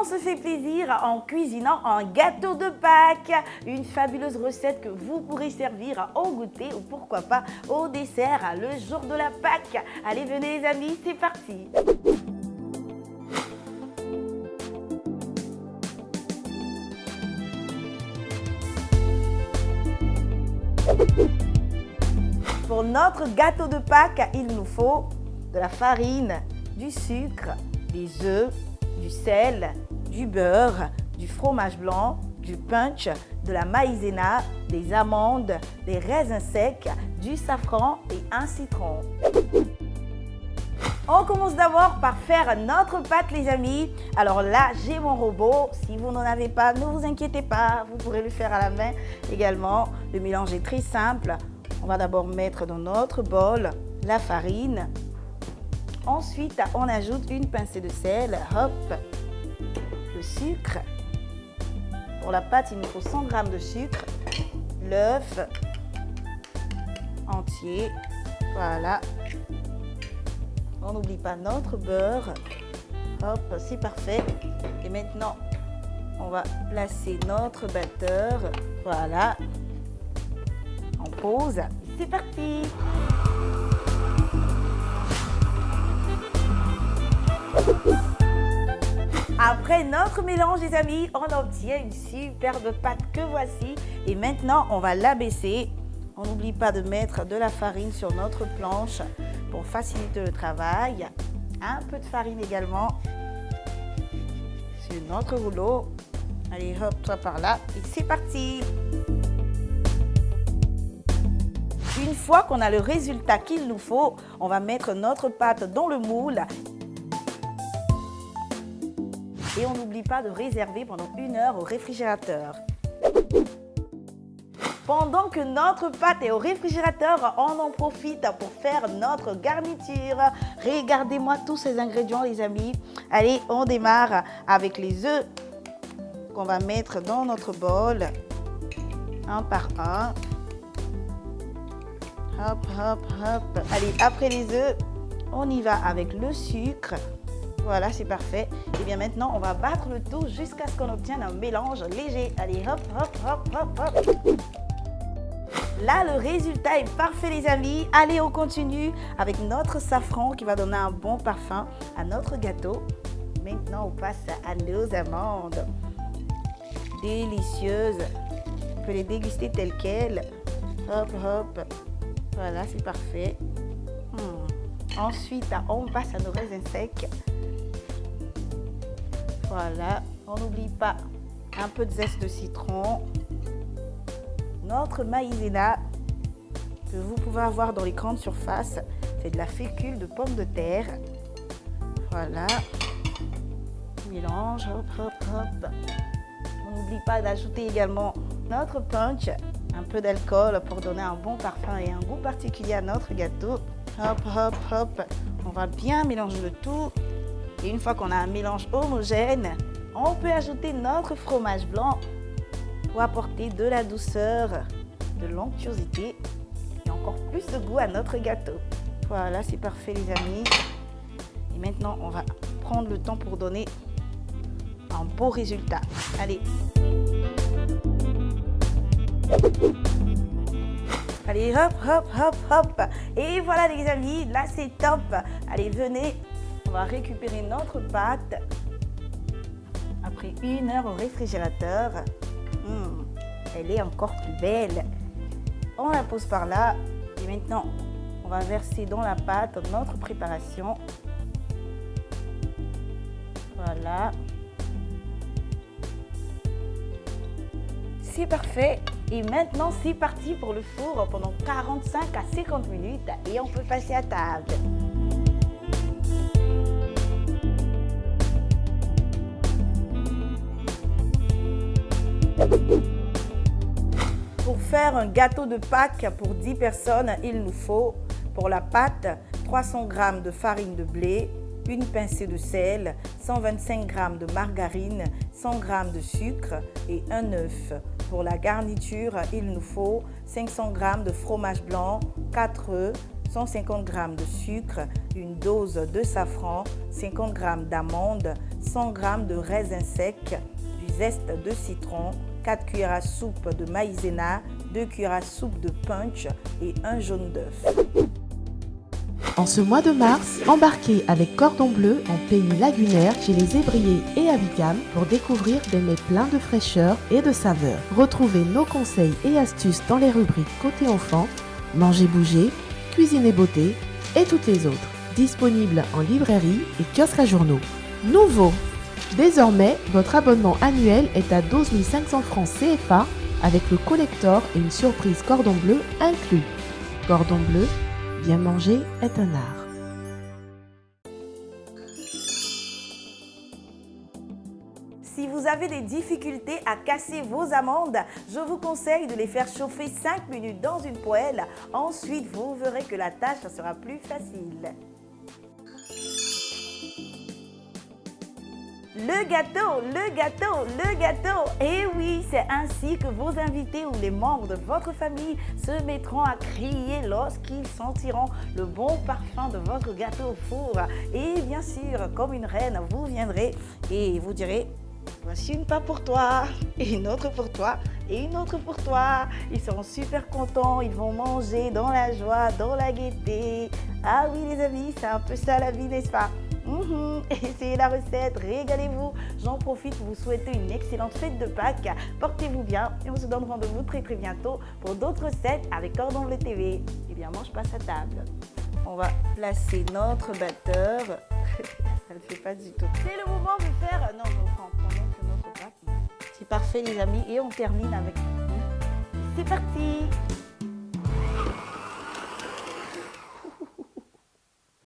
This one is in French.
on se fait plaisir en cuisinant un gâteau de Pâques. Une fabuleuse recette que vous pourrez servir au goûter ou pourquoi pas au dessert le jour de la Pâques. Allez, venez les amis, c'est parti. Pour notre gâteau de Pâques, il nous faut de la farine, du sucre, des œufs, du sel, du beurre, du fromage blanc, du punch, de la maïzena, des amandes, des raisins secs, du safran et un citron. On commence d'abord par faire notre pâte les amis. Alors là, j'ai mon robot. Si vous n'en avez pas, ne vous inquiétez pas, vous pourrez le faire à la main également. Le mélange est très simple. On va d'abord mettre dans notre bol la farine. Ensuite, on ajoute une pincée de sel, hop, le sucre. Pour la pâte, il nous faut 100 g de sucre, l'œuf entier, voilà. On n'oublie pas notre beurre, hop, c'est parfait. Et maintenant, on va placer notre batteur, voilà. On pose, c'est parti. Après notre mélange les amis, on obtient une superbe pâte que voici. Et maintenant, on va l'abaisser. On n'oublie pas de mettre de la farine sur notre planche pour faciliter le travail. Un peu de farine également sur notre rouleau. Allez hop, toi par là et c'est parti. Une fois qu'on a le résultat qu'il nous faut, on va mettre notre pâte dans le moule. Et on n'oublie pas de réserver pendant 1 heure au réfrigérateur. Pendant que notre pâte est au réfrigérateur, on en profite pour faire notre garniture. Regardez-moi tous ces ingrédients les amis. Allez, on démarre avec les œufs qu'on va mettre dans notre bol, un par un. Hop, hop, hop. Allez, après les œufs, on y va avec le sucre. Voilà, c'est parfait. Et bien maintenant, on va battre le tout jusqu'à ce qu'on obtienne un mélange léger. Allez, hop, hop, hop, hop, hop. Là, le résultat est parfait, les amis. Allez, on continue avec notre safran qui va donner un bon parfum à notre gâteau. Maintenant, on passe à nos amandes. Délicieuses. On peut les déguster telles quelles. Hop, hop. Voilà, c'est parfait. Ensuite, on passe à nos raisins secs. Voilà, on n'oublie pas un peu de zeste de citron, notre maïzena que vous pouvez avoir dans les grandes surfaces, c'est de la fécule de pommes de terre. Voilà, mélange, hop, hop, hop. On n'oublie pas d'ajouter également notre punch, un peu d'alcool pour donner un bon parfum et un goût particulier à notre gâteau. Hop, hop, hop, on va bien mélanger le tout. Et une fois qu'on a un mélange homogène, on peut ajouter notre fromage blanc pour apporter de la douceur, de l'onctuosité et encore plus de goût à notre gâteau. Voilà, c'est parfait les amis. Et maintenant, on va prendre le temps pour donner un beau résultat. Allez. Allez, hop, hop, hop, hop. Et voilà les amis, là c'est top. Allez, venez. On va récupérer notre pâte après 1 heure au réfrigérateur. Elle est encore plus belle. On la pose par là et maintenant on va verser dans la pâte notre préparation. Voilà. C'est parfait. Et maintenant c'est parti pour le four pendant 45 à 50 minutes et on peut passer à table. Pour faire un gâteau de Pâques pour 10 personnes, il nous faut pour la pâte 300 g de farine de blé, une pincée de sel, 125 g de margarine, 100 g de sucre et un œuf. Pour la garniture, il nous faut 500 g de fromage blanc, 4 œufs, 150 g de sucre, une dose de safran, 50 g d'amandes, 100 g de raisins secs, du zeste de citron, 4 cuillères à soupe de maïzena, 2 cuillères à soupe de punch et un jaune d'œuf. En ce mois de mars, embarquez avec Cordon Bleu en pays lagunaire chez les Ébriers et à Bicam pour découvrir des mets pleins de fraîcheur et de saveur. Retrouvez nos conseils et astuces dans les rubriques Côté Enfant, Manger Bouger, Cuisine et Beauté et toutes les autres. Disponibles en librairie et kiosques à journaux. Nouveau! Désormais, votre abonnement annuel est à 12 500 francs CFA avec le collector et une surprise Cordon Bleu inclus. Cordon Bleu, bien manger est un art. Si vous avez des difficultés à casser vos amandes, je vous conseille de les faire chauffer 5 minutes dans une poêle. Ensuite, vous verrez que la tâche sera plus facile. Le gâteau, le gâteau, le gâteau. Et oui, c'est ainsi que vos invités ou les membres de votre famille se mettront à crier lorsqu'ils sentiront le bon parfum de votre gâteau au four. Et bien sûr, comme une reine, vous viendrez et vous direz: voici une part pour toi, et une autre pour toi, et une autre pour toi. Ils seront super contents, ils vont manger dans la joie, dans la gaieté. Ah oui les amis, c'est un peu ça la vie, n'est-ce pas? Essayez la recette, régalez-vous. J'en profite pour vous souhaiter une excellente fête de Pâques. Portez-vous bien et on se donne rendez-vous très bientôt pour d'autres recettes avec Cordon Bleu TV. Eh bien, moi je passe à table. On va placer notre batteur. Ça ne fait pas du tout. C'est le moment de faire... Non, on prend donc notre pâte. C'est parfait les amis et on termine avec... C'est parti!